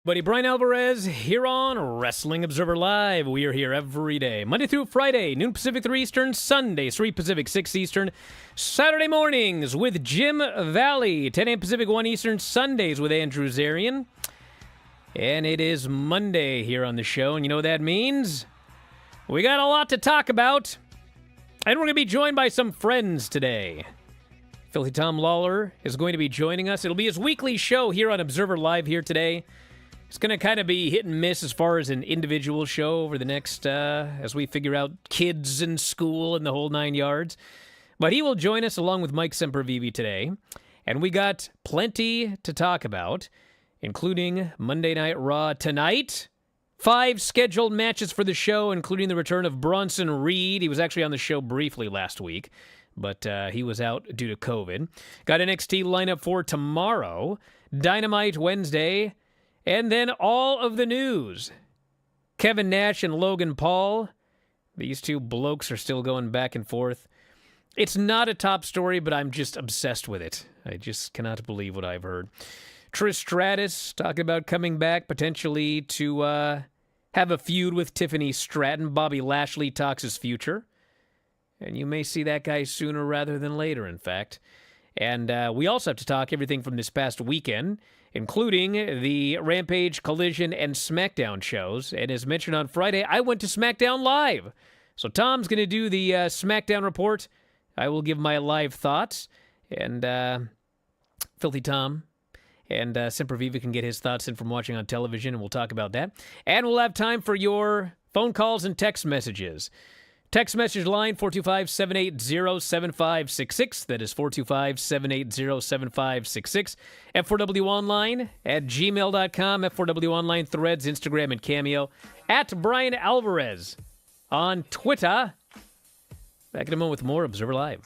Buddy Bryan Alvarez here on Wrestling Observer Live. We are here every day, Monday through Friday, noon Pacific, 3 Eastern, Sunday, 3 Pacific, 6 Eastern, Saturday mornings with Jim Valley, 10 a.m. Pacific, 1 Eastern, Sundays with Andrew Zarian. And it is Monday here on the show, and you know what that means? We got a lot to talk about, and we're going to be joined by some friends today. Filthy Tom Lawler is going to be joining us. It'll be his weekly show here on Observer Live here today. It's going to kind of be hit and miss as far as an individual show over the next, as we figure out kids and school and the whole 9 yards. But he will join us along with Mike Sempervive today. And we got plenty to talk about, including Monday Night Raw tonight. 5 scheduled matches for the show, including the return of Bronson Reed. He was actually on the show briefly last week, but he was out due to COVID. Got NXT lineup for tomorrow, Dynamite Wednesday, and then all of the news. Kevin Nash and Logan Paul. These two blokes are still going back and forth. It's not a top story, but I'm just obsessed with it. I just cannot believe what I've heard. Trish Stratus talking about coming back potentially to have a feud with Tiffany Stratton. Bobby Lashley talks his future. And you may see that guy sooner rather than later, in fact. And we also have to talk everything from this past weekend, including the Rampage, Collision, and SmackDown shows. And as mentioned on Friday, I went to SmackDown Live. So Tom's going to do the SmackDown report. I will give my live thoughts. And Filthy Tom and Sempervive can get his thoughts in from watching on television, and we'll talk about that. And we'll have time for your phone calls and text messages. Text message line, 425-780-7566. That is 425-780-7566. F4W Online at gmail.com. F4W Online, Threads, Instagram, and Cameo. At Bryan Alvarez on Twitter. Back in a moment with more Observer Live.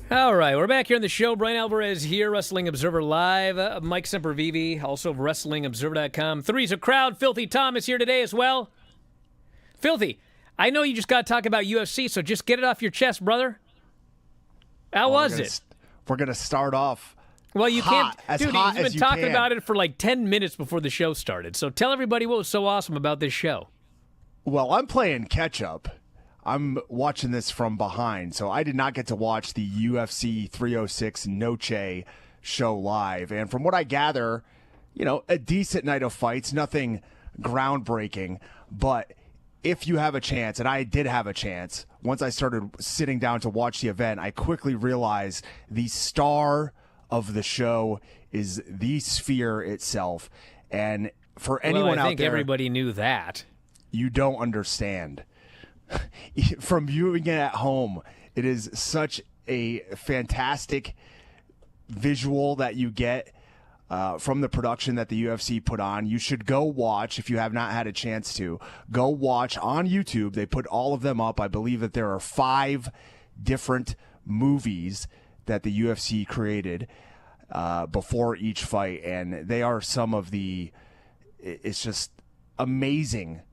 All right, we're back here on the show. Bryan Alvarez here, Wrestling Observer Live. Mike Sempervive, also of WrestlingObserver.com. Three's a crowd. Filthy Tom is here today as well. Filthy, I know you just got to talk about UFC, so just get it off your chest, brother. How was it? We're going to start off Well, you hot, can't. Dude, he's been talking about it for like 10 minutes before the show started. So tell everybody what was so awesome about this show. Well, I'm playing catch-up. I'm watching this from behind, so I did not get to watch the UFC 306 Noce show live. And from what I gather, a decent night of fights, nothing groundbreaking. But if you have a chance, and I did have a chance, once I started sitting down to watch the event, I quickly realized the star of the show is the Sphere itself. And for anyone I think out there, everybody knew that. You don't understand. From viewing it at home, it is such a fantastic visual that you get from the production that the UFC put on. You should go watch, if you have not had a chance to, go watch on YouTube. They put all of them up. I believe that there are 5 different movies that the UFC created before each fight, and they are some of the, it's just amazing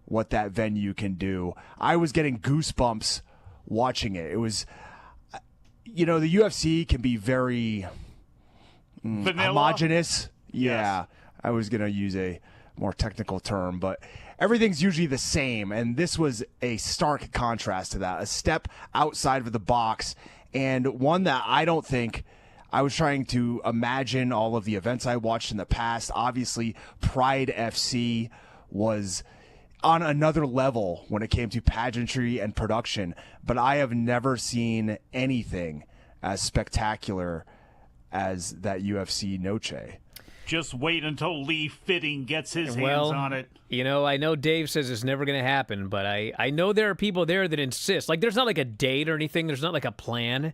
what that venue can do. I was getting goosebumps watching it. It was, the UFC can be very homogenous. Yeah, I was going to use a more technical term, but everything's usually the same, and this was a stark contrast to that, a step outside of the box, and one that I don't think I was trying to imagine all of the events I watched in the past. Obviously, Pride FC was on another level when it came to pageantry and production, but I have never seen anything as spectacular as that UFC Noce. Just wait until Lee Fitting gets his hands on it. I know Dave says it's never going to happen, but I know there are people there that insist. Like, there's not like a date or anything. There's not like a plan.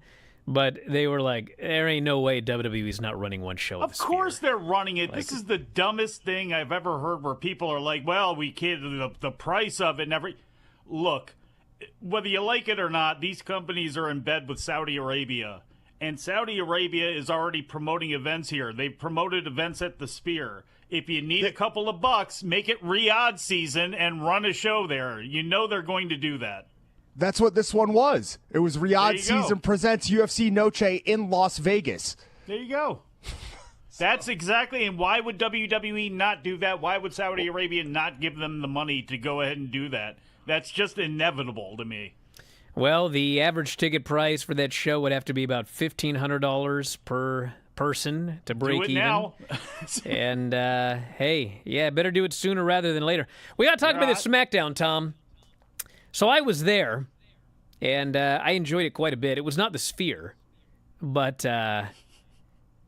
But they were like, there ain't no way WWE's not running one show. Of course they're running it. This is the dumbest thing I've ever heard where people are like, well, we can't, the price of it and every. Look, whether you like it or not, these companies are in bed with Saudi Arabia. And Saudi Arabia is already promoting events here. They've promoted events at the Sphere. If you need a couple of bucks, make it Riyadh season and run a show there. You know they're going to do that. That's what this one was. It was Riyadh Season presents UFC Noce in Las Vegas. There you go. That's exactly, and why would WWE not do that? Why would Saudi Arabia not give them the money to go ahead and do that? That's just inevitable to me. Well, the average ticket price for that show would have to be about $1,500 per person to break even. Do it now. And, hey, better do it sooner rather than later. We got to talk about this SmackDown, Tom. So I was there, and I enjoyed it quite a bit. It was not the Sphere, but this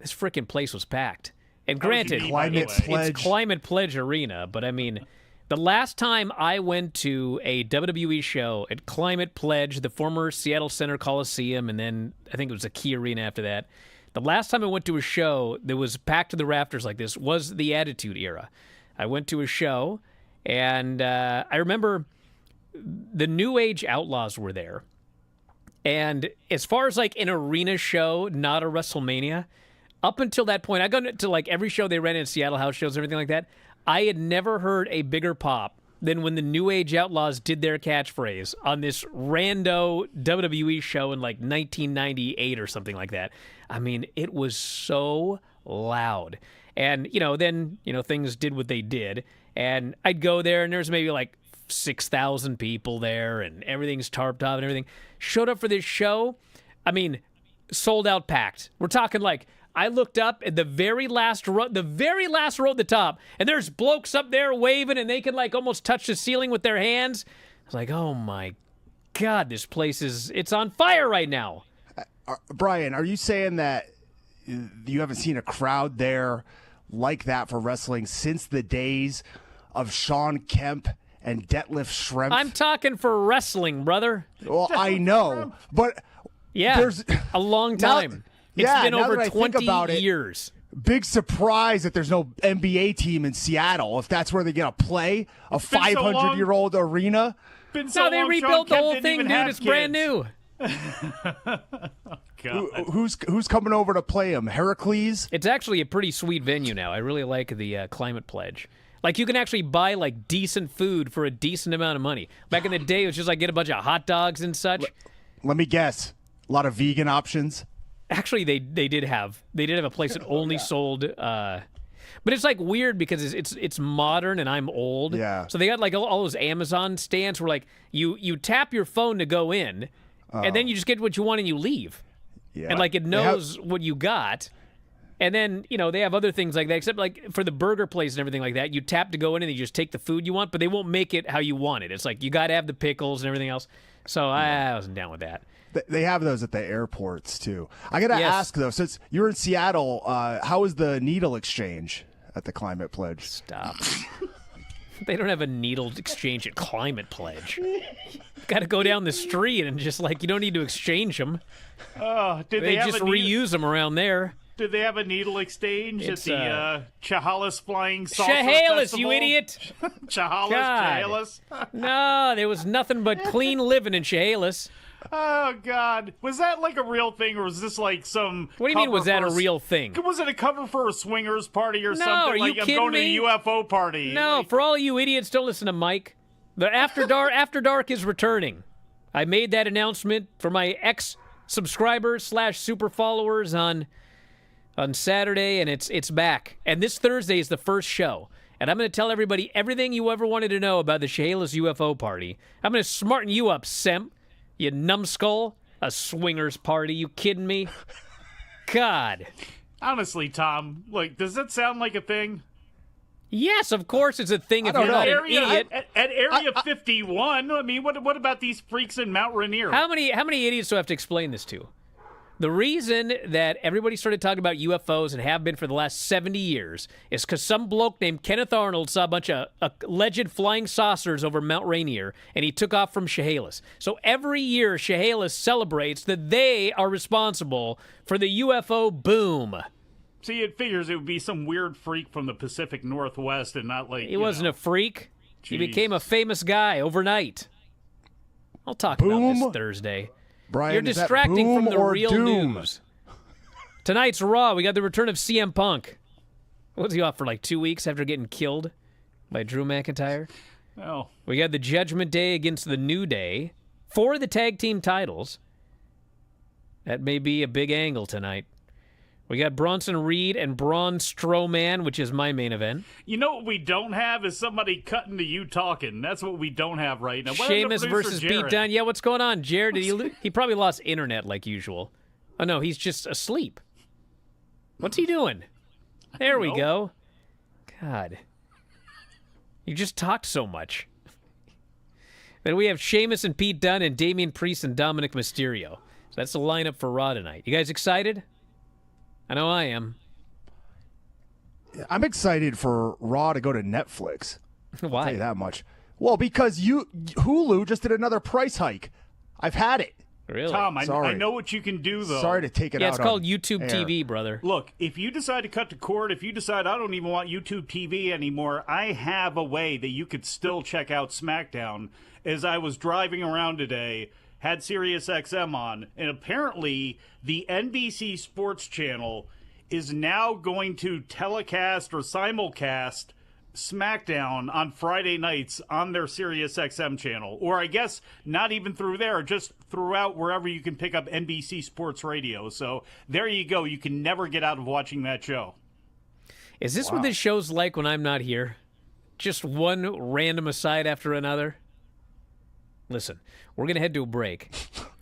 freaking place was packed. And granted, it's Climate Pledge Arena, but I mean, the last time I went to a WWE show at Climate Pledge, the former Seattle Center Coliseum, and then I think it was a Key Arena after that, the last time I went to a show that was packed to the rafters like this was the Attitude Era. I went to a show, and I remember the New Age Outlaws were there. And as far as like an arena show, not a WrestleMania, up until that point, I got to like every show they ran in Seattle house shows, everything like that. I had never heard a bigger pop than when the New Age Outlaws did their catchphrase on this rando WWE show in like 1998 or something like that. I mean, it was so loud. And, then, things did what they did. And I'd go there and there's maybe like 6,000 people there and everything's tarped up and everything. Showed up for this show. I mean, sold out, packed. We're talking like, I looked up at the very last row at the top, and there's blokes up there waving and they can like almost touch the ceiling with their hands. I was like, oh my God, this place it's on fire right now. Brian, are you saying that you haven't seen a crowd there like that for wrestling since the days of Shawn Kemp and Detlef Schrempf? I'm talking for wrestling, brother. Well, I know, but there's a long time. It's been over 20 years. Big surprise that there's no NBA team in Seattle if that's where they're going to play, a 500-year-old arena. No, they rebuilt the whole thing, dude. It's brand new. God. Who's coming over to play him? Heracles? It's actually a pretty sweet venue now. I really like the Climate Pledge. Like, you can actually buy, like, decent food for a decent amount of money. Back in the day, it was just, like, get a bunch of hot dogs and such. Let me guess. A lot of vegan options? Actually, they did have a place that only sold... but it's, like, weird because it's modern and I'm old. Yeah. So they got, like, all those Amazon stands where, like, you tap your phone to go in, and then you just get what you want and you leave. Yeah. And, like, it knows what you got. And then, they have other things like that, except, like, for the burger place and everything like that, you tap to go in and you just take the food you want, but they won't make it how you want it. It's like, you got to have the pickles and everything else. So I wasn't down with that. They have those at the airports, too. I got to ask, though, since you're in Seattle, how is the needle exchange at the Climate Pledge? Stop. They don't have a needle exchange at Climate Pledge. Got to go down the street and just, like, you don't need to exchange them. They just reuse them around there. Did they have a needle exchange at the Chehalis Flying Saucer Chehalis, Festival? you idiot! Chehalis. No, there was nothing but clean living in Chehalis. Oh, God. Was that like a real thing, or was this like some... What do you mean, was that a real thing? Was it a cover for a swingers party or something? Are you like, kidding I'm going me? to a UFO party. No, for all you idiots, don't listen to Mike. The After Dark is returning. I made that announcement for my ex-subscribers / super followers on Saturday, and it's back. And this Thursday is the first show. And I'm going to tell everybody everything you ever wanted to know about the Chehalis UFO party. I'm going to smarten you up, Semp. You numbskull. A swingers party. You kidding me? God. Honestly, Tom, like, does that sound like a thing? Yes, of course it's a thing if you're not an idiot. At Area 51, I mean, what about these freaks in Mount Rainier? How many idiots do I have to explain this to? The reason that everybody started talking about UFOs and have been for the last 70 years is because some bloke named Kenneth Arnold saw a bunch of alleged flying saucers over Mount Rainier, and he took off from Chehalis. So every year, Chehalis celebrates that they are responsible for the UFO boom. See, it figures it would be some weird freak from the Pacific Northwest and not like... He wasn't a freak. Jeez. He became a famous guy overnight. I'll talk about this Thursday. Brian, you're distracting from the real doom? news. Tonight's Raw, we got the return of CM Punk. What was he off for, like 2 weeks after getting killed by Drew McIntyre? Oh. We got the Judgment Day against the New Day for the tag team titles. That may be a big angle tonight. We got Bronson Reed and Braun Strowman, which is my main event. You know what we don't have is somebody cutting to you talking. That's what we don't have right now. Sheamus versus Pete Dunne. Yeah, what's going on, Jared? Did he probably lost internet like usual. Oh, no, he's just asleep. What's he doing? There we go. God. You just talked so much. Then we have Sheamus and Pete Dunne and Damian Priest and Dominic Mysterio. So that's the lineup for Raw tonight. You guys excited? I know I am. I'm excited for Raw to go to Netflix. Why? I'll tell you that much. Well, because Hulu just did another price hike. I've had it. Really? Tom, I know what you can do, though. Sorry to take it out. Yeah, it's called on YouTube air. TV, brother. Look, if you decide to cut the cord, if you decide I don't even want YouTube TV anymore, I have a way that you could still check out SmackDown. As I was driving around today, had SiriusXM on, and apparently the NBC Sports Channel is now going to telecast or simulcast SmackDown on Friday nights on their SiriusXM channel. Or I guess not even through there, just throughout wherever you can pick up NBC Sports Radio. So there you go. You can never get out of watching that show. Is this what this show's like when I'm not here? Just one random aside after another? Listen, we're going to head to a break.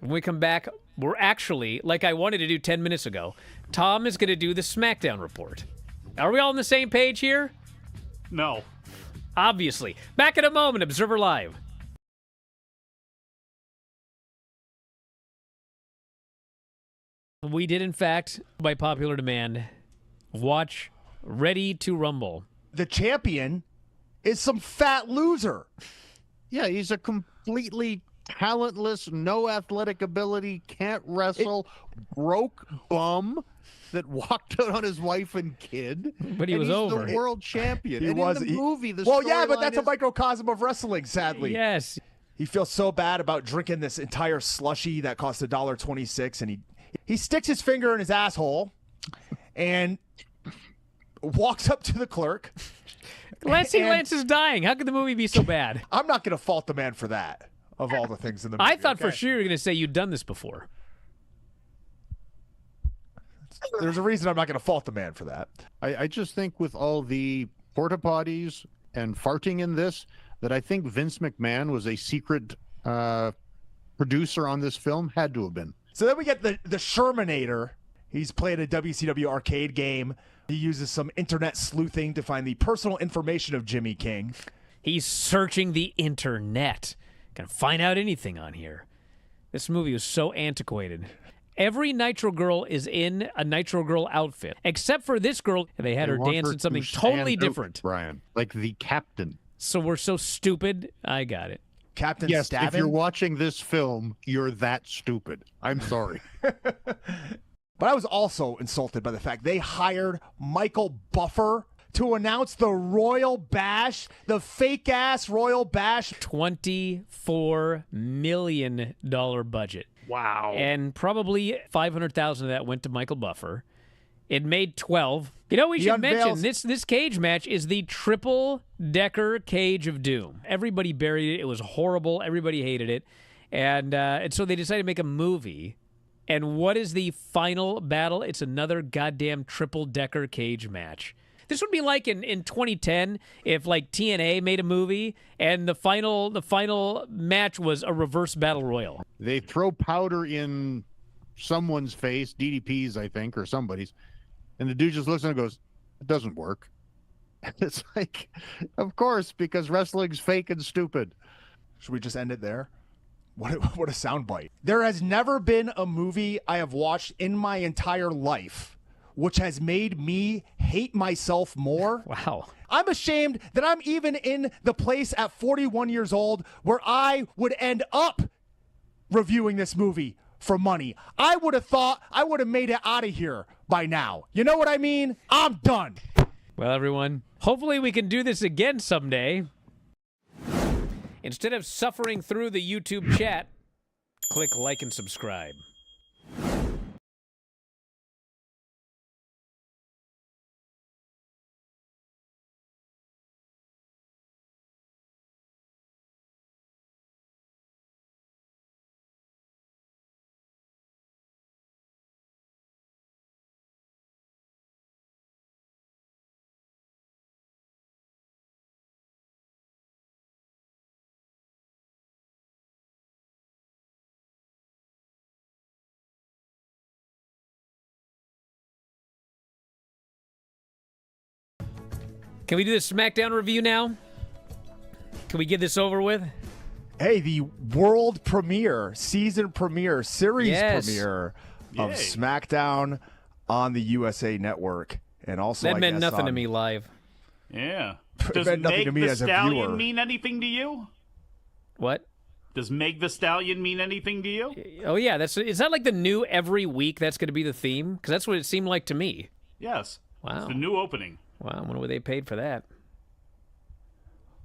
When we come back, we're actually, like I wanted to do 10 minutes ago, Tom is going to do the SmackDown report. Are we all on the same page here? No. Obviously. Back in a moment, Observer Live. We did, in fact, by popular demand, watch Ready to Rumble. The champion is some fat loser. Yeah, he's a completely talentless, no athletic ability, can't wrestle, broke bum that walked out on his wife and kid. But he was he's over. the world champion. He and was. in the movie, the well, yeah, but storyline that's a is- microcosm of wrestling, sadly. Yes. He feels so bad about drinking this entire slushie that cost $1.26, and he sticks his finger in his asshole and walks up to the clerk. Lance is dying. How could the movie be so bad? I'm not going to fault the man for that, of all the things in the movie. I thought for sure you were going to say you'd done this before. There's a reason I'm not going to fault the man for that. I just think with all the porta potties and farting in this, that I think Vince McMahon was a secret producer on this film. Had to have been. So then we get the Shermanator. He's played a WCW arcade game. He uses some internet sleuthing to find the personal information of Jimmy King. He's searching the internet. Can find out anything on here. This movie was so antiquated. Every Nitro Girl is in a Nitro Girl outfit, except for this girl. They had her dance in something totally different. Brian, like the captain. So we're so stupid. I got it. Captain Yes, Stabbin? if you're watching this film, you're that stupid. I'm sorry. But I was also insulted by the fact they hired Michael Buffer to announce the Royal Bash, the fake-ass Royal Bash. $24 million budget. Wow. And probably $500,000 of that went to Michael Buffer. It made 12. You know, we should mention this cage match is the triple-decker Cage of Doom. Everybody buried it. It was horrible. Everybody hated it. And so they decided to make a movie. And what is the final battle? It's another goddamn triple-decker cage match. This would be like in 2010 if like TNA made a movie and the final match was a reverse battle royal. They throw powder in someone's face, DDP's, I think, or somebody's, and the dude just looks and goes, "It doesn't work." It's like, of course, because wrestling's fake and stupid. Should we just end it there? What a soundbite. There has never been a movie I have watched in my entire life which has made me hate myself more. Wow. I'm ashamed that I'm even in the place at 41 years old where I would end up reviewing this movie for money. I would have thought I would have made it out of here by now. You know what I mean? I'm done. Well, everyone, hopefully we can do this again someday. Instead of suffering through the YouTube chat, click like and subscribe. Can we do the SmackDown review now? Can we get this over with? Hey, the world premiere, season premiere, series premiere of Yay. SmackDown on the USA Network. And also, That I meant guess nothing to me live. Yeah. It Does meant nothing Meg to me the as a Stallion viewer. mean anything to you? What? Does Meg the Stallion mean anything to you? Oh, yeah. Is that like the new every week that's going to be the theme? Because that's what it seemed like to me. Yes. Wow. It's the new opening. Wow, I wonder what they paid for that.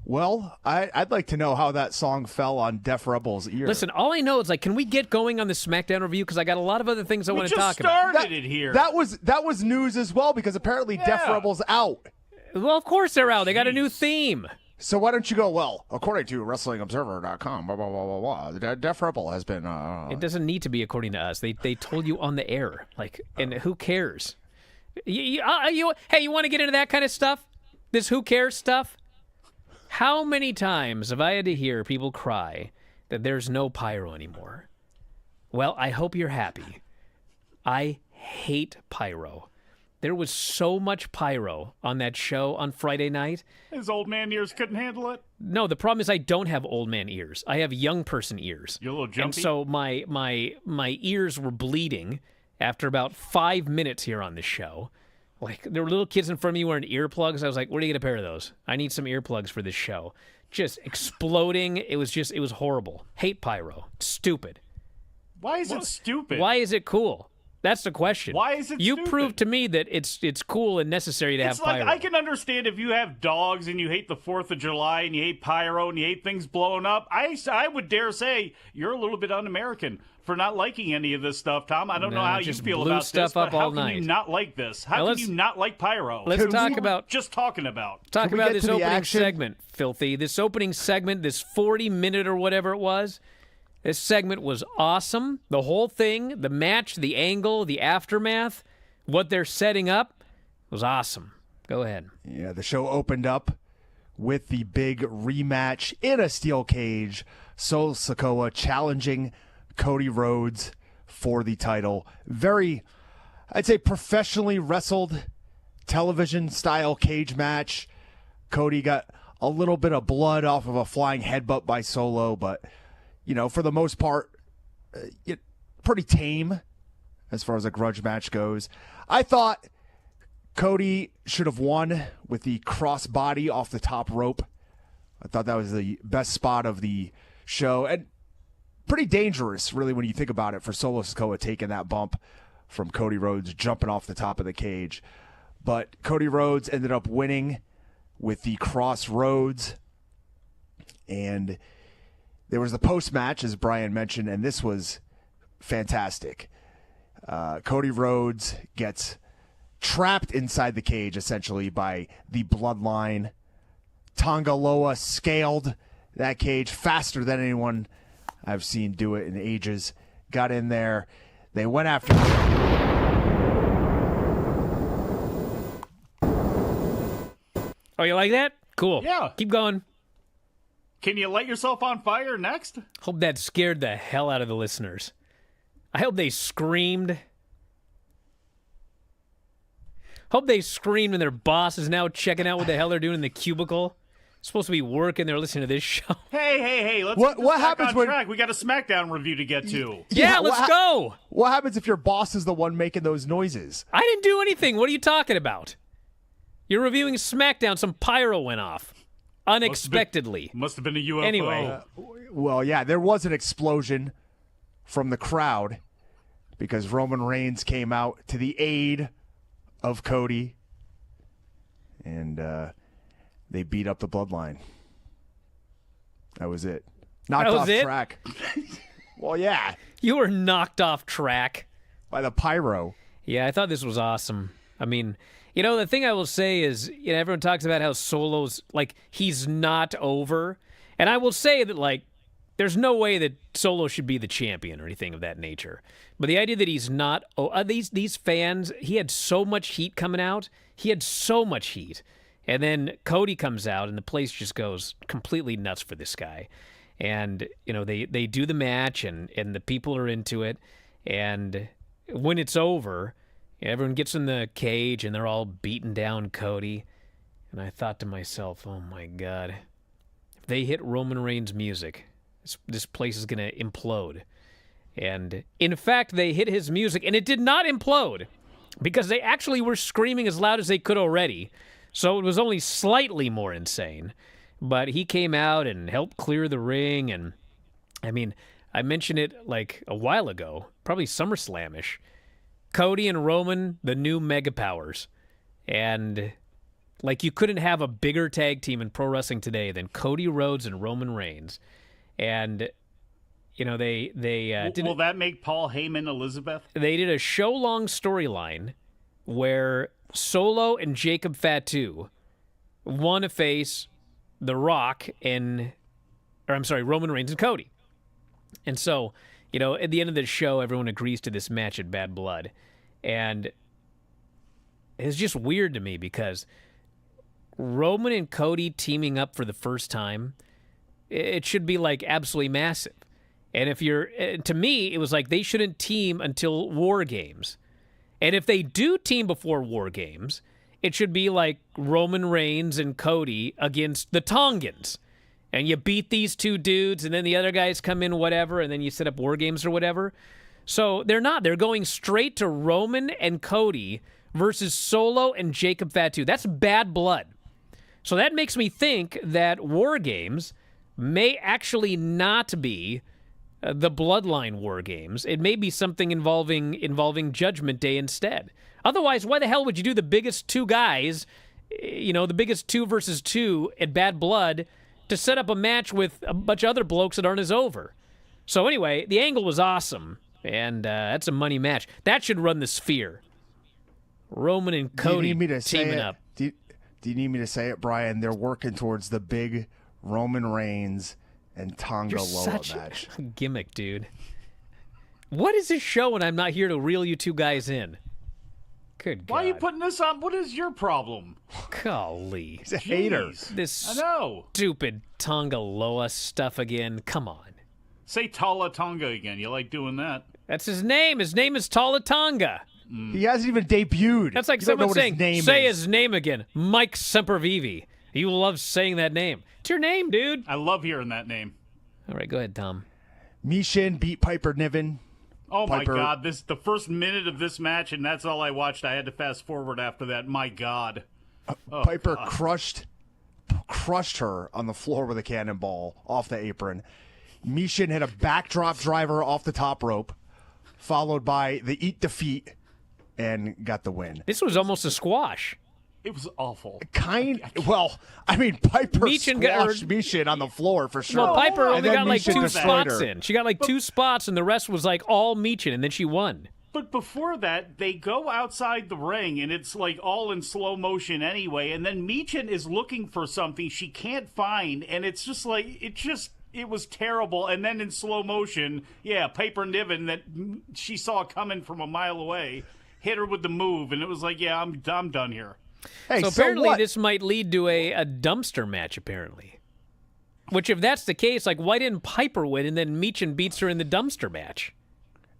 Well, I'd like to know how that song fell on Def Rebel's ear. Listen, all I know is, like, can we get going on the SmackDown review? Because I got a lot of other things I want to talk about. started it here. That was news as well, because apparently Def Rebel's out. Well, of course they're out. They got a new theme. So why don't you go, well, according to WrestlingObserver.com, blah, blah, blah, blah, blah, Def Rebel has been... It doesn't need to be according to us. They told you on the air. Like, and who cares? Hey, you want to get into that kind of stuff? This who cares stuff? How many times have I had to hear people cry that there's no pyro anymore? Well, I hope you're happy. I hate pyro. There was so much pyro on that show on Friday night. His old man ears couldn't handle it. No, the problem is I don't have old man ears. I have young person ears. You're a little jumpy. And so my ears were bleeding after about 5 minutes here on the show. Like, there were little kids in front of me wearing earplugs. I was like, where do you get a pair of those? I need some earplugs for this show. Just exploding. It was horrible. Hate pyro. Stupid. Why is it stupid? Why is it cool? That's the question. Why is it You stupid? proved to me that it's cool and necessary to have It's like, pyro. I can understand if you have dogs and you hate the 4th of July and you hate pyro and you hate things blowing up. I would dare say you're a little bit un-American for not liking any of this stuff, Tom. I don't know how you just feel blew about stuff this, but up all how can night. you not like this? How Now can you not like pyro? let's talk about just talking about. Talk Can we about get this to the opening action? segment, Filthy. This opening segment, this 40-minute or whatever it was, this segment was awesome. The whole thing, the match, the angle, the aftermath, what they're setting up was awesome. Go ahead. Yeah, the show opened up with the big rematch in a steel cage. Solo Sikoa challenging Cody Rhodes for the title. Very, I'd say, professionally wrestled television-style cage match. Cody got a little bit of blood off of a flying headbutt by Solo, but, you know, for the most part, pretty tame as far as a grudge match goes. I thought Cody should have won with the crossbody off the top rope. I thought that was the best spot of the show, and pretty dangerous, really, when you think about it, for Solo Sikoa taking that bump from Cody Rhodes jumping off the top of the cage. But Cody Rhodes ended up winning with the crossroads, and there was the post-match, as Bryan mentioned, and this was fantastic. Cody Rhodes gets trapped inside the cage, essentially, by the bloodline. Tonga Loa scaled that cage faster than anyone I've seen do it in ages. Got in there. They went after Oh, you like that? Cool. Yeah. Keep going. Can you light yourself on fire next? Hope that scared the hell out of the listeners. I hope they screamed. Hope they screamed and their boss is now checking out what the hell they're doing in the cubicle. Supposed to be working. They're listening to this show. Hey, let's What get this back happens on when- track. We got a SmackDown review to get to. Yeah, let's go. What happens if your boss is the one making those noises? I didn't do anything. What are you talking about? You're reviewing SmackDown. Some pyro went off. Unexpectedly. Must have been a UFO. Anyway. Well, yeah, there was an explosion from the crowd because Roman Reigns came out to the aid of Cody, and they beat up the Bloodline. That was it. Knocked That was off it? track. Well, yeah, You were knocked off track. by the pyro. Yeah, I thought this was awesome. I mean, you know, the thing I will say is, you know, everyone talks about how Solo's, like, he's not over. And I will say that, like, there's no way that Solo should be the champion or anything of that nature. But the idea that he's not, these fans, he had so much heat coming out. He had so much heat. And then Cody comes out and the place just goes completely nuts for this guy. And, you know, they do the match and the people are into it. And when it's over, everyone gets in the cage and they're all beating down Cody. And I thought to myself, oh my God, if they hit Roman Reigns' music, this place is going to implode. And in fact, they hit his music and it did not implode because they actually were screaming as loud as they could already. So it was only slightly more insane. But he came out and helped clear the ring. And I mean, I mentioned it like a while ago, probably SummerSlam-ish. Cody and Roman, the new mega powers. And like you couldn't have a bigger tag team in pro wrestling today than Cody Rhodes and Roman Reigns. And you know, they Will that make Paul Heyman Elizabeth? they did a show-long storyline where Solo and Jacob Fatu won to face The Rock Roman Reigns and Cody. And so, you know, at the end of the show, everyone agrees to this match at Bad Blood. And it's just weird to me because Roman and Cody teaming up for the first time, it should be like absolutely massive. And if to me, it was like they shouldn't team until War Games. And if they do team before War Games, it should be like Roman Reigns and Cody against the Tongans. And you beat these two dudes, and then the other guys come in, whatever, and then you set up War Games or whatever. So they're not. They're going straight to Roman and Cody versus Solo and Jacob Fatu. That's Bad Blood. So that makes me think that War Games may actually not be the Bloodline War Games. It may be something involving Judgment Day instead. Otherwise, why the hell would you do the biggest two guys, the biggest 2 versus 2 at Bad Blood to set up a match with a bunch of other blokes that aren't as over? So anyway, the angle was awesome, and that's a money match. That should run the Sphere. Roman and Cody teaming up. Do you need me to say it, Brian? They're working towards the big Roman Reigns and Tonga Loa match. A gimmick, dude. What is this show when I'm not here to reel you two guys in? Good God. Why are you putting this on? What is your problem? Golly. He's a hater. This I know. stupid Tonga Loa stuff again. Come on. Say Tala Tonga again. You like doing that? That's his name. His name is Tala Tonga. He hasn't even debuted. That's like you don't know someone what saying, his name say is. his name again. Mike Sempervive. You love saying that name. It's your name, dude. I love hearing that name. All right, go ahead, Tom. Mishin beat Piper Niven. Oh Piper- my God! The first minute of this match, and that's all I watched. I had to fast forward after that. My God! Piper crushed her on the floor with a cannonball off the apron. Mishin hit a backdrop driver off the top rope, followed by the eat defeat, and got the win. This was almost a squash. It was awful. Piper Michin squashed Mishin on the floor for sure. Well, Piper on. only And then got like Michin 2 destroyed spots her. in. She got like 2 spots, and the rest was like all Michin, and then she won. But before that, they go outside the ring, and it's like all in slow motion anyway. And then Michin is looking for something she can't find, and it's just like it was terrible. And then in slow motion, Piper Niven that she saw coming from a mile away hit her with the move, and it was like, I'm done here. Hey, So apparently what? this might lead to a dumpster match, apparently. Which, if that's the case, like, why didn't Piper win and then Michin beats her in the dumpster match?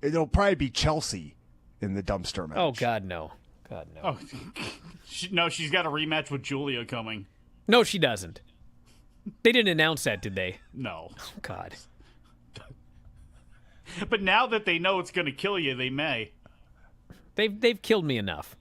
It'll probably be Chelsea in the dumpster match. Oh, God, no. God, no. Oh, no, she's got a rematch with Julia coming. No, she doesn't. They didn't announce that, did they? No. Oh, God. But now that they know it's going to kill you, they may. They've killed me enough.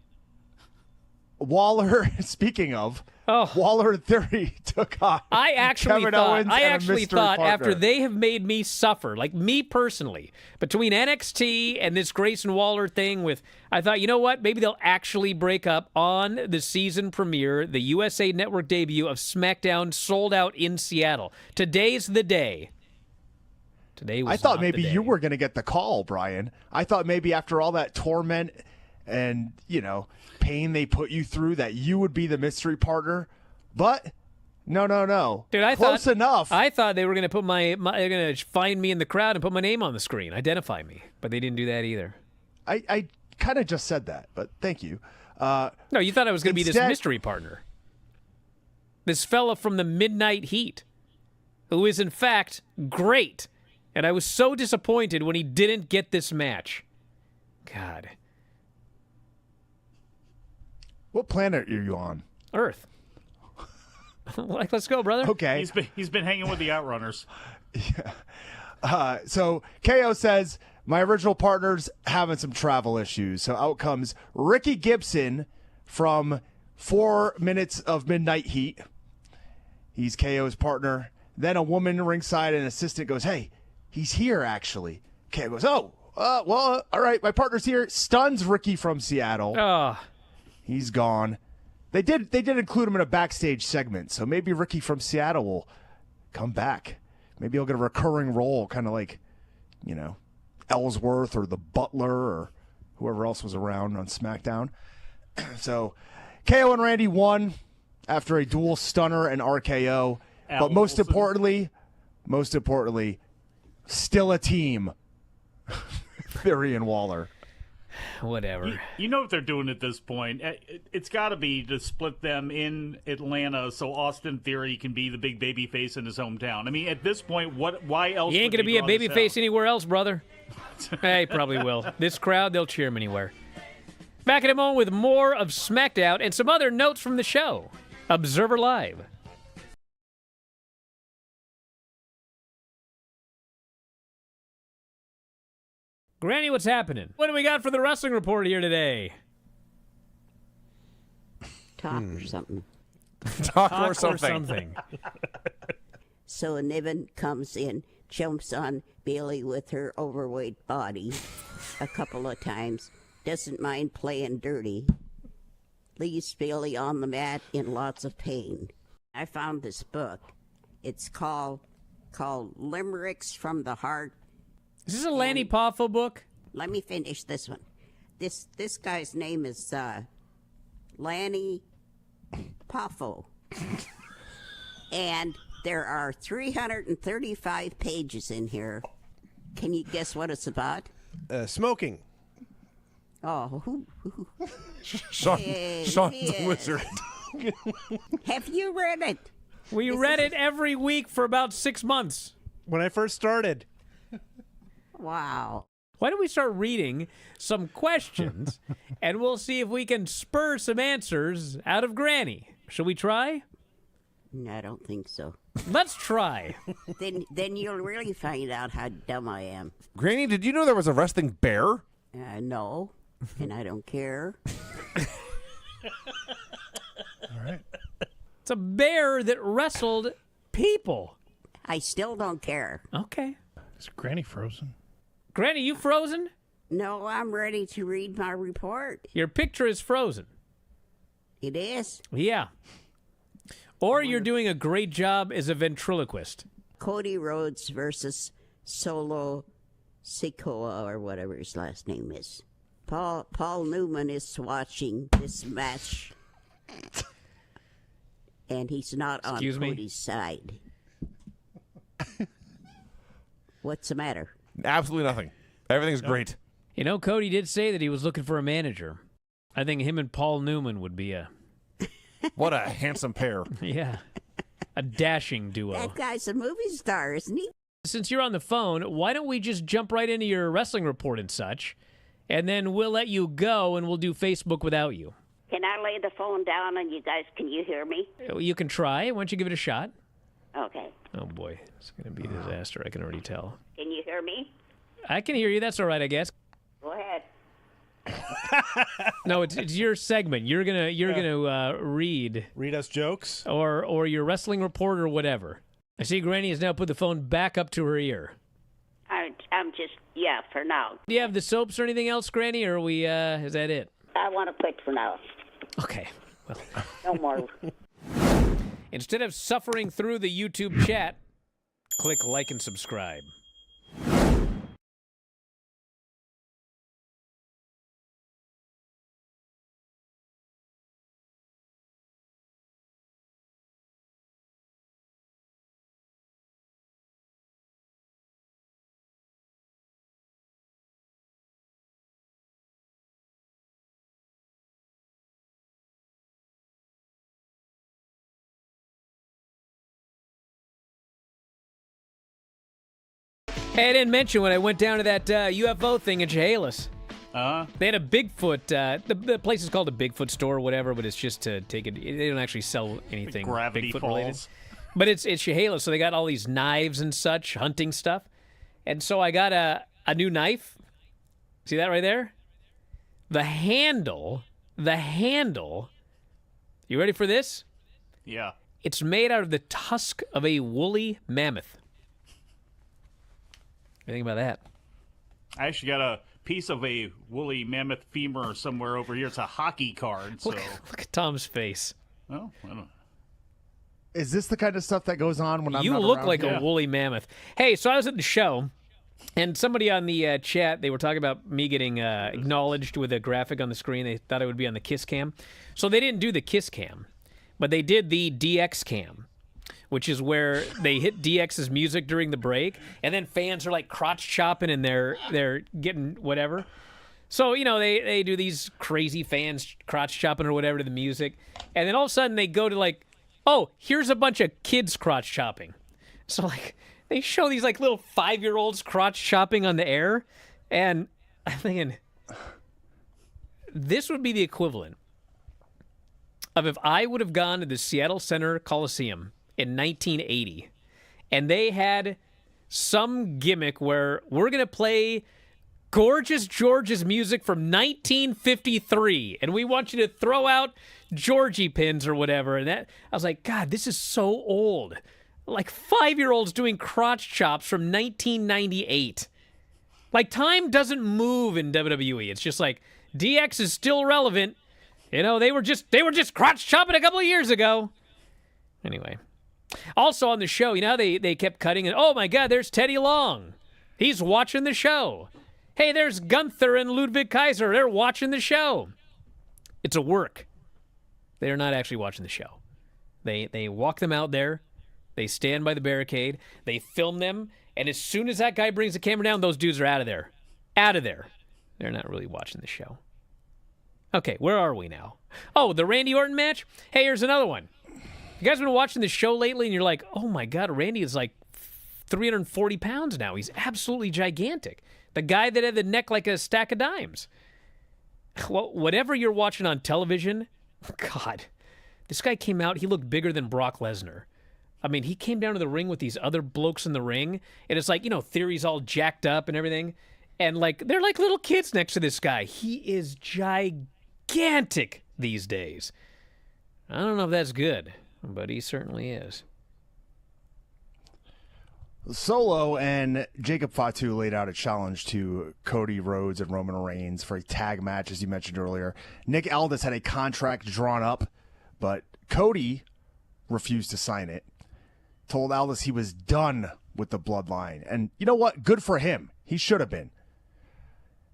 Waller, speaking of, Waller in Theory took on I actually Kevin thought, Owens and a mystery partner. after they have made me suffer, like me personally, between NXT and this Grayson Waller thing I thought, you know what? Maybe they'll actually break up on the season premiere, the USA Network debut of SmackDown, sold out in Seattle. Today's the day. Today was I thought not maybe the day. you were going to get the call, Brian. I thought maybe after all that torment and, pain they put you through that you would be the mystery partner. But no. Dude, Close enough. I thought they were going to they're going to find me in the crowd and put my name on the screen, identify me. But they didn't do that either. I kind of just said that, but thank you. No, you thought I was going to be this Instead- mystery partner. This fella from the Midnight Heat, who is in fact great. And I was so disappointed when he didn't get this match. God. What planet are you on? Earth. Like, let's go, brother. Okay. He's been hanging with the Outrunners. So KO says, my original partner's having some travel issues. So out comes Ricky Gibson from 4 Minutes of Midnight Heat. He's KO's partner. Then a woman ringside, an assistant goes, hey, he's here, actually. KO goes, all right, my partner's here. Stuns Ricky from Seattle. Oh, He's gone. They did include him in a backstage segment, so maybe Ricky from Seattle will come back. Maybe he'll get a recurring role, kind of like, Ellsworth or the Butler or whoever else was around on SmackDown. So KO and Randy won after a dual stunner and RKO. But most importantly, still a team. Theory and Waller. whatever. You know what they're doing at this point. It's got to be to split them in Atlanta so Austin Theory can be the big baby face in his hometown. I mean, at this point, why else? He ain't going to be a baby face anywhere else, brother. Hey, probably will. This crowd, they'll cheer him anywhere. Back in a moment with more of SmackDown and some other notes from the show. Observer Live. Granny, what's happening? What do we got for the wrestling report here today? Talk or something. Talk or Or something. something. So Niven comes in jumps on Bailey with her overweight body a couple of times, doesn't mind playing dirty, leaves Bailey on the mat in lots of pain. I found this book. It's called Limericks from the Heart. Is this a Lanny Poffo book? Let me finish this one. This guy's name is Lanny Poffo. And there are 335 pages in here. Can you guess what it's about? Smoking. Oh, Sean's the wizard. have you read it? We read it every week for about 6 months. When I first started. Wow. Why don't we start reading some questions, and we'll see if we can spur some answers out of Granny. Shall we try? No, I don't think so. Let's try. Then you'll really find out how dumb I am. Granny, did you know there was a wrestling bear? No, and I don't care. All right. It's a bear that wrestled people. I still don't care. Okay. Is Granny frozen? Granny, you frozen? No, I'm ready to read my report. Your picture is frozen. It is? Yeah. Or you're doing a great job as a ventriloquist. Cody Rhodes versus Solo Sikoa, or whatever his last name is. Paul Newman is watching this match. And he's not on Excuse me? Cody's side. What's the matter? Absolutely nothing. Everything's great. You know, Cody did say that he was looking for a manager. I think him and Paul Newman would be a What a handsome pair. a dashing duo. That guy's a movie star, isn't he? Since you're on the phone, why don't we just jump right into your wrestling report and such, and then we'll let you go and we'll do Facebook without you. Can I lay the phone down and you guys, can you hear me? You can try. Why don't you give it a shot? Okay. Oh, boy. It's going to be a disaster. I can already tell. Can you hear me? I can hear you. That's all right, I guess. Go ahead. No, it's your segment. You're gonna read Read us jokes. or your wrestling report or whatever. I see Granny has now put the phone back up to her ear. I'm just, yeah, for now. Do you have the soaps or anything else, Granny, or are we is that it? I want to quit for now. Okay. Well, No more. instead of suffering through the YouTube chat, click like and subscribe. Hey, I didn't mention when I went down to that UFO thing in Chehalis. They had a Bigfoot. The place is called a Bigfoot store or whatever, but it's just to take it. They don't actually sell anything Gravity Bigfoot Falls. related. But it's Chehalis, so they got all these knives and such, hunting stuff. And so I got a new knife. See that right there? The handle. You ready for this? Yeah. It's made out of the tusk of a woolly mammoth. What do you think about that? I actually got a piece of a woolly mammoth femur somewhere over here. It's a hockey card. So, Look at Tom's face. well, I don't know. Is this the kind of stuff that goes on when I'm You not look around? like Yeah. a woolly mammoth. Hey, so I was at the show, and somebody on the chat, they were talking about me getting acknowledged with a graphic on the screen. They thought I would be on the Kiss Cam. So they didn't do the Kiss Cam, but they did the DX Cam, which is where they hit DX's music during the break, and then fans are like crotch chopping and they're getting whatever. So, you know, they do these crazy fans crotch chopping or whatever to the music, and then all of a sudden they go to like, oh, here's a bunch of kids crotch chopping. So like they show these like little 5-year-olds crotch chopping on the air, and I'm thinking this would be the equivalent of if I would have gone to the Seattle Center Coliseum in 1980, and they had some gimmick where we're going to play Gorgeous George's music from 1953, and we want you to throw out Georgie pins or whatever. And that I was like, God, this is so old. like 5-year-olds doing crotch chops from 1998. Like, time doesn't move in WWE. It's just like DX is still relevant. You know, they were just crotch chopping a couple of years ago. Anyway, also on the show, you know how they kept cutting and, oh my God, there's Teddy Long. He's watching the show. Hey, there's Gunther and Ludwig Kaiser. They're watching the show. It's a work. They're not actually watching the show. They walk them out there. They stand by the barricade. They film them. And as soon as that guy brings the camera down, those dudes are out of there. Out of there. They're not really watching the show. Okay, where are we now? Oh, the Randy Orton match? Hey, here's another one. You guys been watching the show lately and you're like, oh my God, Randy is like 340 pounds now. He's absolutely gigantic. The guy that had the neck like a stack of dimes. Well, whatever you're watching on television, God, this guy came out, he looked bigger than Brock Lesnar. I mean, he came down to the ring with these other blokes in the ring, and it's like, you know, Theory's all jacked up and everything, and like, they're like little kids next to this guy. He is gigantic these days. I don't know if that's good, but he certainly is. Solo and Jacob Fatu laid out a challenge to Cody, Rhodes, and Roman Reigns for a tag match, as you mentioned earlier. Nick Aldis had a contract drawn up, but Cody refused to sign it. Told Aldis he was done with the bloodline. And you know what? Good for him. He should have been.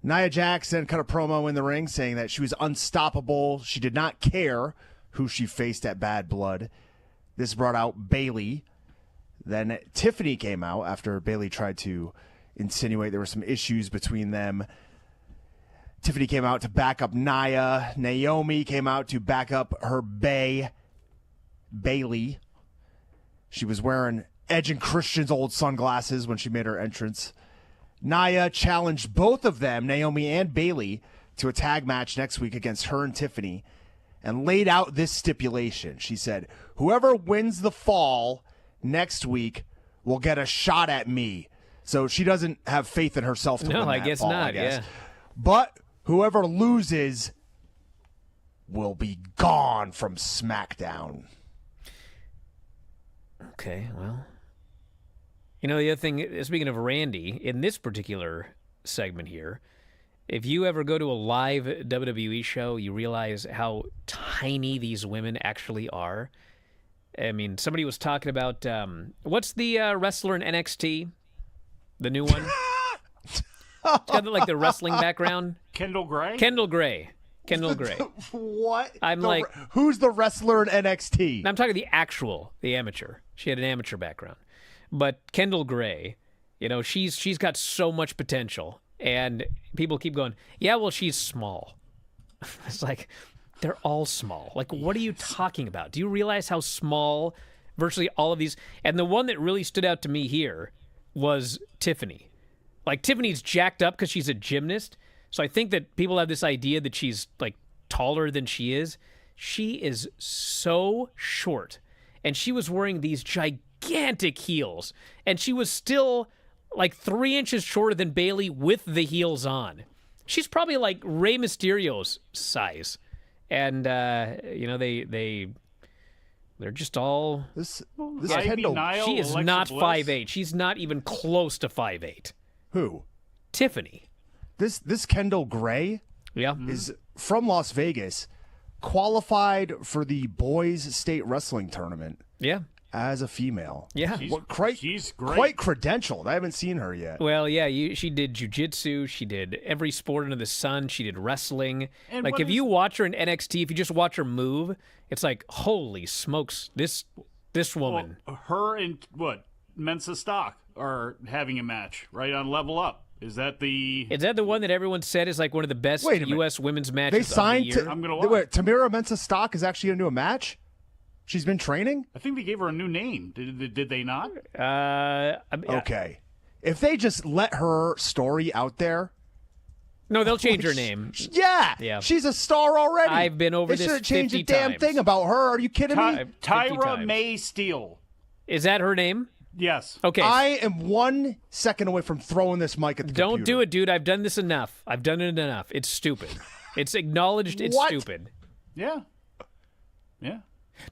Nia Jax then cut a promo in the ring saying that she was unstoppable. She did not care who she faced at Bad Blood. This brought out Bayley. Then Tiffany came out after Bayley tried to insinuate there were some issues between them. Tiffany came out to back up Nia. Naomi came out to back up her bae, Bayley. She was wearing Edge and Christian's old sunglasses when she made her entrance. Nia challenged both of them, Naomi and Bayley, to a tag match next week against her and Tiffany and laid out this stipulation. She said, whoever wins the fall next week will get a shot at me. So she doesn't have faith in herself to win that I guess fall, not, I guess. yeah. But whoever loses will be gone from SmackDown. Okay, well. You know, the other thing, speaking of Randy, in this particular segment here, if you ever go to a live WWE show, you realize how tiny these women actually are. I mean, somebody was talking about, what's the wrestler in NXT? The new one? It's got like the wrestling background. Kendall Gray? Kendall Gray. What? Who's the wrestler in NXT? I'm talking the amateur. She had an amateur background. But Kendall Gray, you know, she's got so much potential. And people keep going, yeah, well, she's small. It's like, they're all small. Like, what are you talking about? Do you realize how small virtually all of these... And the one that really stood out to me here was Tiffany. Like, Tiffany's jacked up because she's a gymnast. So I think that people have this idea that she's, like, taller than she is. She is so short. And she was wearing these gigantic heels. And she was still, like, 3 inches shorter than Bayley with the heels on. She's probably, like, Rey Mysterio's size. And, you know, they're just all... This Kendall... She is Alexa not Bliss. 5'8". She's not even close to 5'8". Who? Tiffany. This Kendall Gray Yeah. is from Las Vegas, qualified for the boys state wrestling tournament Yeah. as a female. Yeah. She's great. Quite credentialed. I haven't seen her yet. Well, yeah, she did jiu-jitsu. She did every sport under the sun. She did wrestling. And like, what if is- you watch her in NXT, if you just watch her move, it's like, holy smokes, this woman. Well, her and Mena Stock are having a match right on Level Up. Is that the one that everyone said is like one of the best Wait a minute. U.S. women's matches They of the signed year? I'm gonna watch. Wait, Tamira Mensah Stock is actually going to do a match? She's been training? I think they gave her a new name. Did they not? Okay. If they just let her story out there. No, they'll change her name. Yeah. Yeah. She's a star already. I've been over they this should have changed 50 a damn times. thing about her. Are you kidding me? 50 Tyra times. May Steele. Is that her name? Yes. Okay. I am 1 second away from throwing this mic at the Don't computer. do it, dude. I've done this enough. I've done it enough. It's stupid. It's acknowledged it's What? stupid. Yeah. Yeah.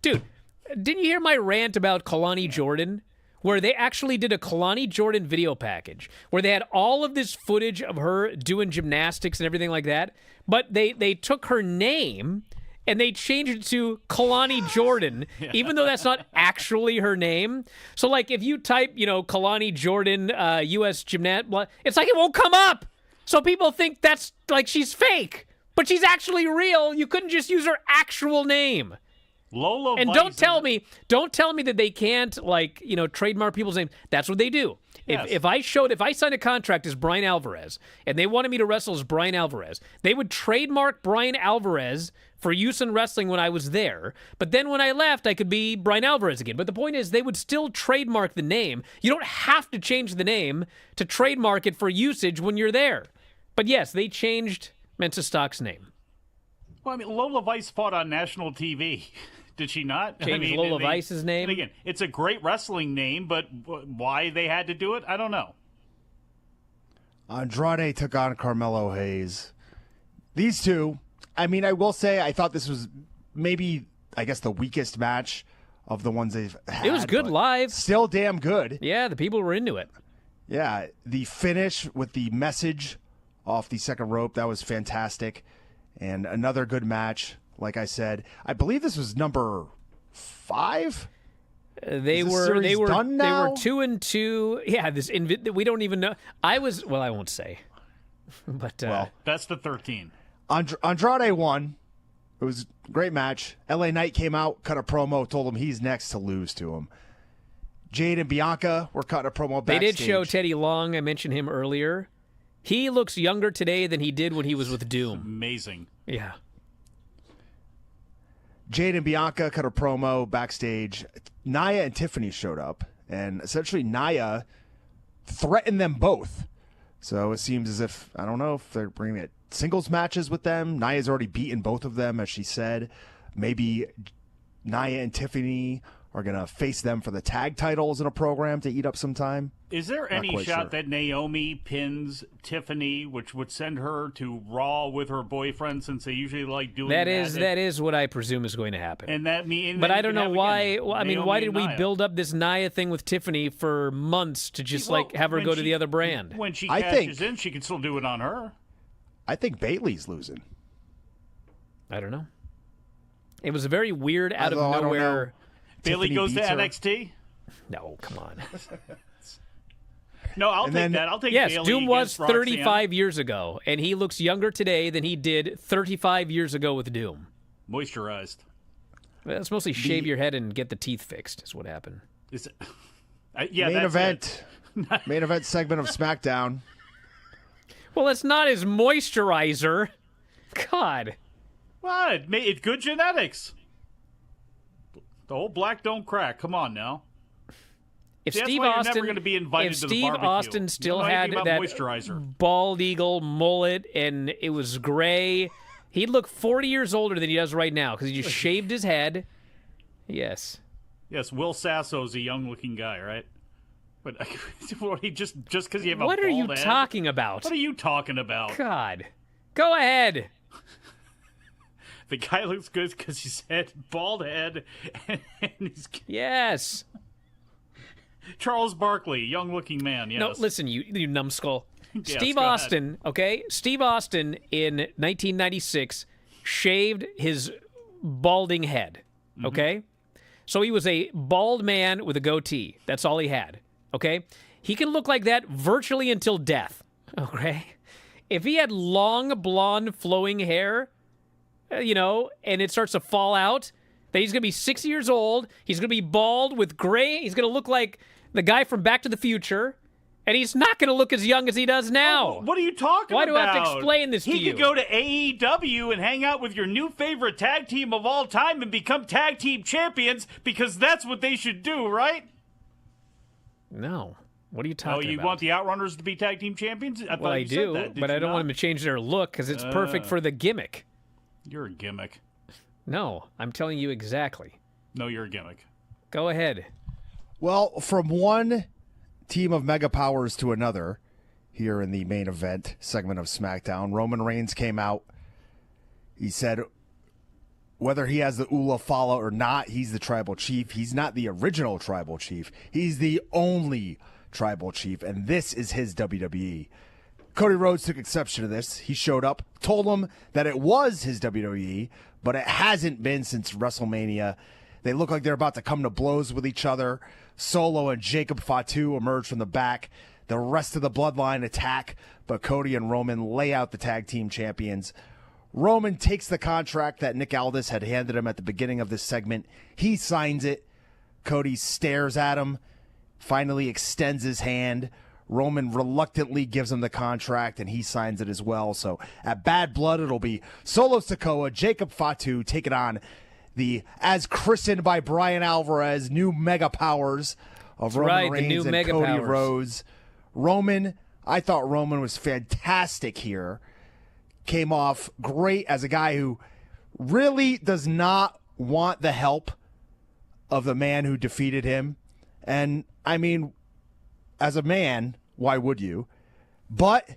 Dude, didn't you hear my rant about Kalani Jordan? where they actually did a Kalani Jordan video package where they had all of this footage of her doing gymnastics and everything like that, but they took her name and they changed it to Kalani Jordan, even though that's not actually her name. So, like, if you type, Kalani Jordan, U.S. gymnast, it's like it won't come up. So people think that's, like, she's fake. But she's actually real. You couldn't just use her actual name. Lola and Vice don't tell me that they can't, like, trademark people's names. That's what they do. Yes. If I signed a contract as Bryan Alvarez and they wanted me to wrestle as Bryan Alvarez, they would trademark Bryan Alvarez for use in wrestling when I was there. But then when I left, I could be Bryan Alvarez again. But the point is, they would still trademark the name. You don't have to change the name to trademark it for usage when you're there. But yes, they changed Mena Stock's name. Well, I mean, Lola Vice fought on national TV. Did she not? Changed Lola Vice's name? And again, it's a great wrestling name, but why they had to do it, I don't know. Andrade took on Carmelo Hayes. These two, I mean, I will say I thought this was maybe, I guess, the weakest match of the ones they've had. It was good live. Still damn good. Yeah, the people were into it. Yeah, the finish with the message off the second rope, that was fantastic. And another good match. Like I said, I believe this was number 5. They were done now? 2-2. Yeah, we don't even know. I won't say. But best of 13. Andrade won. It was a great match. LA Knight came out, cut a promo, told him he's next to lose to him. Jade and Bianca were cutting a promo backstage. They did show Teddy Long. I mentioned him earlier. He looks younger today than he did when he was with Doom. Amazing. Yeah. Jade and Bianca cut a promo backstage. Nia and Tiffany showed up, and essentially Nia threatened them both. So it seems as if, I don't know if they're bringing it singles matches with them. Nia's already beaten both of them, as she said. Maybe Nia and Tiffany are going to face them for the tag titles in a program to eat up some time. Is there any shot that Naomi pins Tiffany, which would send her to Raw with her boyfriend, since they usually like doing that? That is what I presume is going to happen. And that means, but I don't know why. I mean, why did we Nia build up this Nia thing with Tiffany for months to just have her go to the other brand? When she cashes in, she can still do it on her. I think Bayley's losing. I don't know. It was a very weird out of nowhere. Bayley goes to NXT? No, come on. No, I'll take that. I'll take Yes, Bayley. Doom was against 35 years ago, and he looks younger today than he did 35 years ago with Doom. Moisturized. Well, it's mostly shave your head and get the teeth fixed is what happened. Is it? Yeah, main event. Main event segment of SmackDown. Well, it's not his moisturizer. God. What? It's good genetics. The whole black don't crack. Come on now. If See, Steve that's why you're Austin, never going to be invited if to Steve the barbecue. Austin still You know had anything about that moisturizer. bald eagle mullet and it was gray, he'd look 40 years older than he does right now because he just shaved his head. Yes. Yes, Will Sasso's a young-looking guy, right? But just because you have a What are you bald head? talking about? What are you talking about? God. Go ahead. The guy looks good because he's had bald head, and he's Yes. Charles Barkley, young-looking man. Yes. No, listen, you numbskull. Yes, Steve go ahead. Austin, okay? Steve Austin in 1996 shaved his balding head, okay? So he was a bald man with a goatee. That's all he had, okay? He can look like that virtually until death, okay? If he had long, blonde, flowing hair, and it starts to fall out, then he's going to be 6 years old. He's going to be bald with gray. He's going to look like the guy from Back to the Future. And he's not going to look as young as he does now. What are you talking about? Why do I have to explain this to you? He could go to AEW and hang out with your new favorite tag team of all time and become tag team champions because that's what they should do, right? No. What are you talking about? Oh, you want the Outrunners to be tag team champions? Well, I do, but I don't want them to change their look because it's perfect for the gimmick. You're a gimmick. No, I'm telling you exactly. No, you're a gimmick. Go ahead. Well, from one team of mega powers to another here in the main event segment of SmackDown, Roman Reigns came out. He said, whether he has the Ula Fala or not, he's the tribal chief. He's not the original tribal chief. He's the only tribal chief, and this is his WWE. Cody Rhodes took exception to this. He showed up, told him that it was his WWE, but it hasn't been since WrestleMania. They look like they're about to come to blows with each other. Solo and Jacob Fatu emerge from the back. The rest of the bloodline attack, but Cody and Roman lay out the tag team champions. Roman takes the contract that Nick Aldis had handed him at the beginning of this segment. He signs it. Cody stares at him, finally extends his hand. Roman reluctantly gives him the contract, and he signs it as well. So at Bad Blood, it'll be Solo Sikoa, Jacob Fatu taking on the, as christened by Bryan Alvarez, new mega powers of Roman Reigns and Cody Rhodes. Roman, I thought Roman was fantastic here. Came off great as a guy who really does not want the help of the man who defeated him. And, I mean, as a man, why would you? But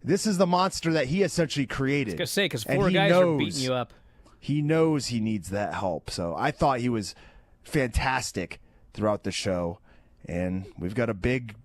this is the monster that he essentially created. I was going to say, because 4 guys are beating you up. He knows he needs that help. So I thought he was fantastic throughout the show. And we've got a big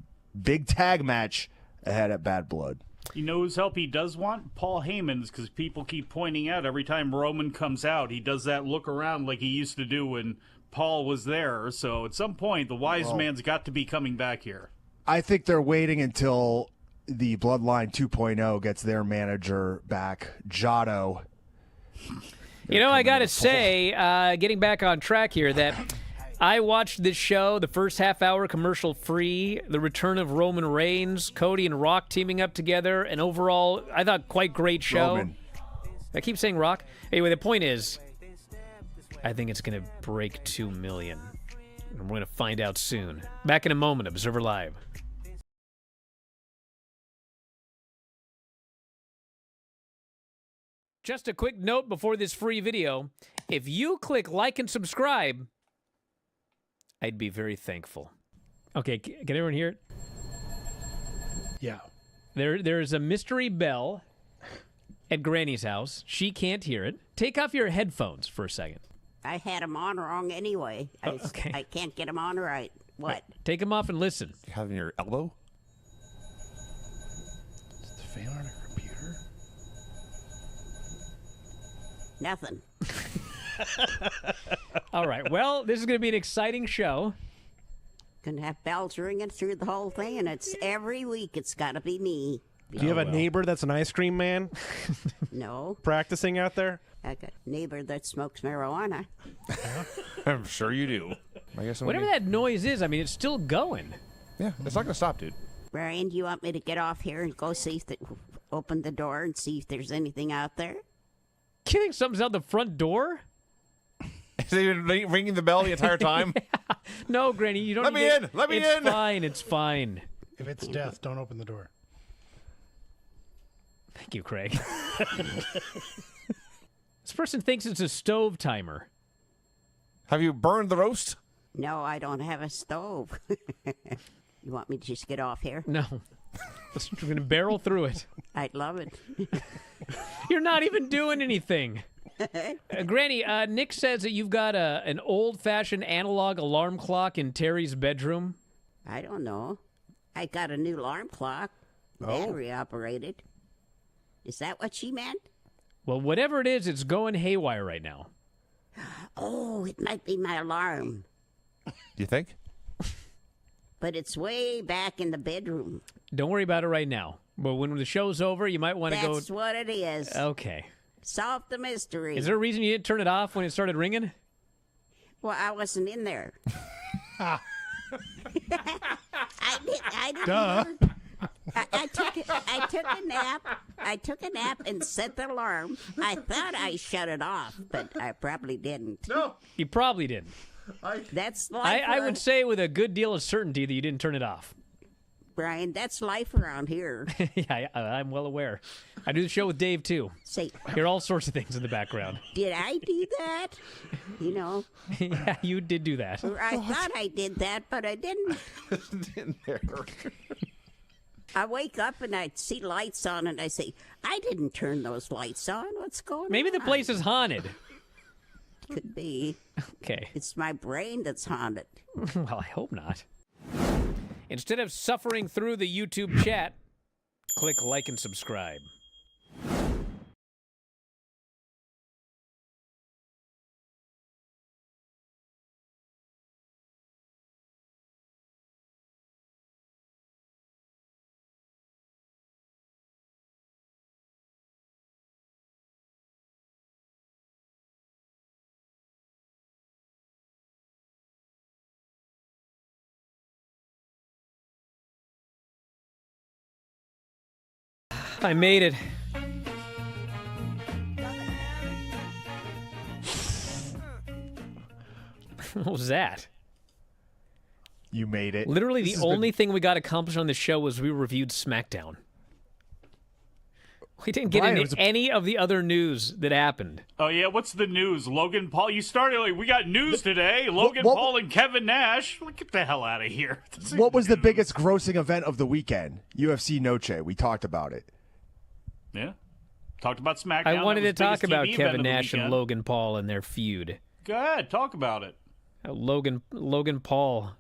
tag match ahead at Bad Blood. You know whose help he does want? Paul Heyman's, because people keep pointing out every time Roman comes out, he does that look around like he used to do when Paul was there. So at some point, the wise man's got to be coming back here. I think they're waiting until the Bloodline 2.0 gets their manager back, Giotto. You know, I got to say, getting back on track here, that I watched this show, the first half hour commercial free, the return of Roman Reigns, Cody and Rock teaming up together, and overall, I thought quite great show. Roman. I keep saying Rock. Anyway, the point is, I think it's going to break 2 million. And we're going to find out soon. Back in a moment, Observer Live. Just a quick note before this free video. If you click like and subscribe, I'd be very thankful. Okay, can everyone hear it? Yeah. There's a mystery bell at Granny's house. She can't hear it. Take off your headphones for a second. I had them on wrong anyway. Okay. I can't get them on right. What? Take them off and listen. You have in your elbow? Is the fan on a computer? Nothing. All right. Well, this is going to be an exciting show. Gonna have bells ringing through the whole thing, and it's every week. It's got to be me. Do you have a neighbor that's an ice cream man No, practicing out there? I got a neighbor that smokes marijuana. I'm sure you do. I guess Whatever that noise is, I mean, it's still going. Yeah, it's not going to stop, dude. Brian, do you want me to get off here and go see if open the door and see if there's anything out there? You think something's out the front door? Is he even ringing the bell the entire time? No, Granny, you don't Let me in! Let me in! It's fine. It's fine. If it's death, don't open the door. Thank you, Craig. This person thinks it's a stove timer. Have you burned the roast? No, I don't have a stove. You want me to just get off here? No. We're going to barrel through it. I'd love it. You're not even doing anything. Granny, Nick says that you've got an old-fashioned analog alarm clock in Terry's bedroom. I don't know. I got a new alarm clock, battery operated. Is that what she meant? Well, whatever it is, it's going haywire right now. Oh, it might be my alarm, Do you think? but it's way back in the bedroom. Don't worry about it right now. But when the show's over, you might want to go... That's what it is. Okay. Solve the mystery. Is there a reason you didn't turn it off when it started ringing? Well, I wasn't in there. I didn't. Duh. I took a nap. I took a nap and set the alarm. I thought I shut it off, but I probably didn't. No. You probably didn't. That's life. I would say with a good deal of certainty that you didn't turn it off. Brian, that's life around here. Yeah, I'm well aware. I do the show with Dave, too. Say, Hear all sorts of things in the background. did I do that? You know, Yeah, you did do that. or I thought I did that, but I didn't. In there. I wake up and I see lights on, and I say, I didn't turn those lights on. What's going on? Maybe the place is haunted. could be. Okay. It's my brain that's haunted. Well, I hope not. Instead of suffering through the YouTube chat, click like and subscribe. I made it. What was that? You made it. Literally, This the has been- only thing we got accomplished on the show was we reviewed SmackDown. We didn't get Brian, it into was a- any of the other news that happened. Oh, yeah, what's the news? Logan Paul, you started like, we got news today. Logan what- Paul and Kevin Nash. Get the hell out of here. This What ain't was the news. biggest grossing event of the weekend? UFC Noce. We talked about it. Yeah. Talked about SmackDown. I That wanted was to talk biggest about TV event Kevin of the Nash and weekend. Logan Paul and their feud. Go ahead, talk about it. Logan Paul.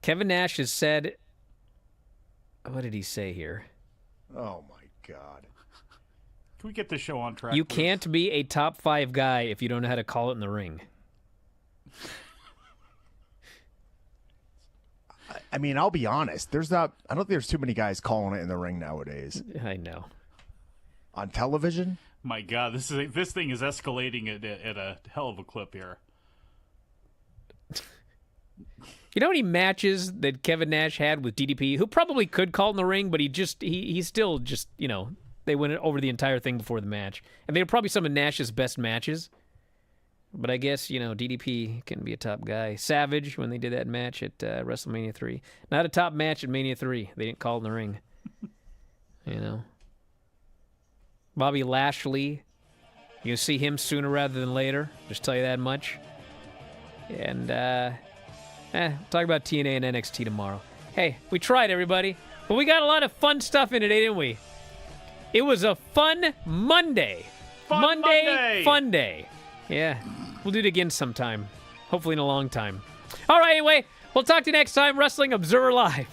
Kevin Nash has said, what did he say here? Oh my God. Can we get this show on track? You please? can't be a top 5 guy if you don't know how to call it in the ring. I mean, I'll be honest. I don't think there's too many guys calling it in the ring nowadays. I know. On television? My God, this thing is escalating at a hell of a clip here. You know how many matches that Kevin Nash had with DDP, who probably could call in the ring, but he still just, they went over the entire thing before the match. And they were probably some of Nash's best matches. But I guess, DDP can be a top guy. Savage, when they did that match at WrestleMania 3. Not a top match at Mania 3. They didn't call in the ring. Bobby Lashley, you'll see him sooner rather than later. Just tell you that much. And, talk about TNA and NXT tomorrow. Hey, we tried, everybody. But we got a lot of fun stuff in today, didn't we? It was a fun Monday. Monday! Fun day. Yeah. We'll do it again sometime. Hopefully in a long time. All right, anyway. We'll talk to you next time. Wrestling Observer Live.